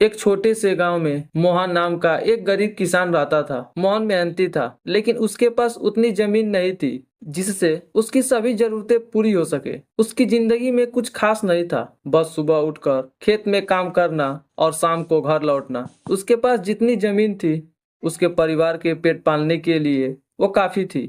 एक छोटे से गांव में मोहन नाम का एक गरीब किसान रहता था। मोहन मेहनती था, लेकिन उसके पास उतनी जमीन नहीं थी जिससे उसकी सभी जरूरतें पूरी हो सके। उसकी जिंदगी में कुछ खास नहीं था, बस सुबह उठकर खेत में काम करना और शाम को घर लौटना। उसके पास जितनी जमीन थी, उसके परिवार के पेट पालने के लिए वो काफी थी।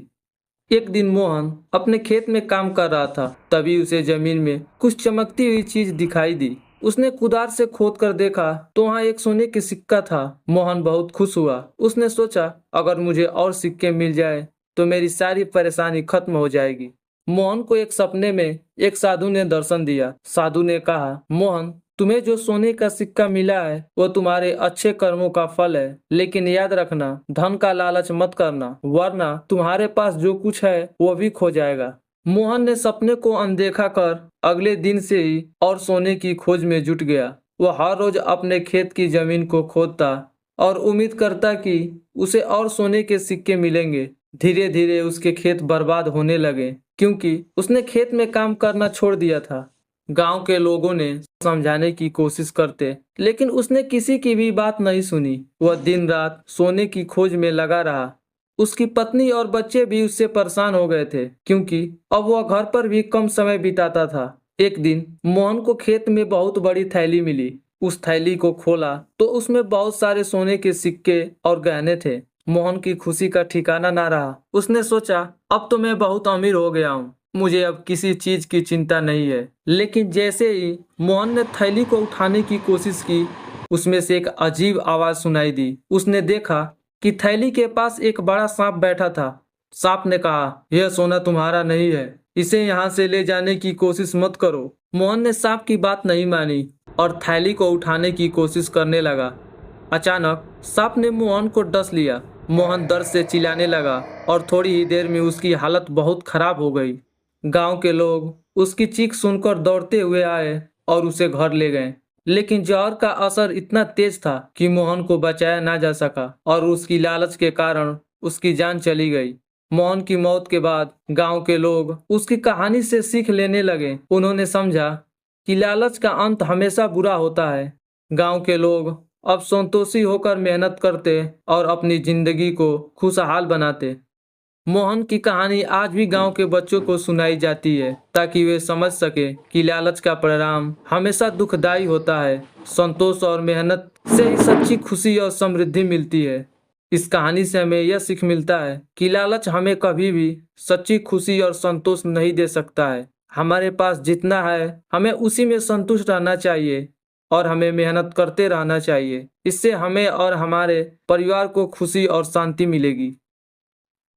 एक दिन मोहन अपने खेत में काम कर रहा था, तभी उसे जमीन में कुछ चमकती हुई चीज दिखाई दी। उसने कुदार से खोद कर देखा तो वहाँ एक सोने की सिक्का था। मोहन बहुत खुश हुआ। उसने सोचा, अगर मुझे और सिक्के मिल जाए तो मेरी सारी परेशानी खत्म हो जाएगी। मोहन को एक सपने में एक साधु ने दर्शन दिया। साधु ने कहा, मोहन, तुम्हें जो सोने का सिक्का मिला है वो तुम्हारे अच्छे कर्मों का फल है, लेकिन याद रखना, धन का लालच मत करना, वरना तुम्हारे पास जो कुछ है वो भी खो जाएगा। मोहन ने सपने को अनदेखा कर अगले दिन से ही और सोने की खोज में जुट गया। वह हर रोज अपने खेत की जमीन को खोदता और उम्मीद करता कि उसे और सोने के सिक्के मिलेंगे। धीरे धीरे उसके खेत बर्बाद होने लगे, क्योंकि उसने खेत में काम करना छोड़ दिया था। गांव के लोगों ने समझाने की कोशिश करते, लेकिन उसने किसी की भी बात नहीं सुनी। वह दिन रात सोने की खोज में लगा रहा। उसकी पत्नी और बच्चे भी उससे परेशान हो गए थे, क्योंकि अब वह घर पर भी कम समय बिताता था। एक दिन मोहन को खेत में बहुत बड़ी थैली मिली। उस थैली को खोला तो उसमें बहुत सारे सोने के सिक्के और गहने थे। मोहन की खुशी का ठिकाना ना रहा। उसने सोचा, अब तो मैं बहुत अमीर हो गया हूँ, मुझे अब किसी चीज की चिंता नहीं है। लेकिन जैसे ही मोहन ने थैली को उठाने की कोशिश की, उसमें से एक अजीब आवाज सुनाई दी। उसने देखा कि थैली के पास एक बड़ा सांप बैठा था। सांप ने कहा, यह सोना तुम्हारा नहीं है, इसे यहाँ से ले जाने की कोशिश मत करो। मोहन ने सांप की बात नहीं मानी और थैली को उठाने की कोशिश करने लगा। अचानक सांप ने मोहन को डस लिया। मोहन दर्द से चिल्लाने लगा और थोड़ी ही देर में उसकी हालत बहुत खराब हो गई। गांव के लोग उसकी चीख सुनकर दौड़ते हुए आए और उसे घर ले गए। लेकिन जहर का असर इतना तेज था कि मोहन को बचाया ना जा सका और उसकी लालच के कारण उसकी जान चली गई। मोहन की मौत के बाद गांव के लोग उसकी कहानी से सीख लेने लगे। उन्होंने समझा कि लालच का अंत हमेशा बुरा होता है। गांव के लोग अब संतोषी होकर मेहनत करते और अपनी जिंदगी को खुशहाल बनाते। मोहन की कहानी आज भी गांव के बच्चों को सुनाई जाती है, ताकि वे समझ सके कि लालच का परिणाम हमेशा दुखदाई होता है। संतोष और मेहनत से ही सच्ची खुशी और समृद्धि मिलती है। इस कहानी से हमें यह सीख मिलता है कि लालच हमें कभी भी सच्ची खुशी और संतोष नहीं दे सकता है। हमारे पास जितना है हमें उसी में संतुष्ट रहना चाहिए और हमें मेहनत करते रहना चाहिए। इससे हमें और हमारे परिवार को खुशी और शांति मिलेगी।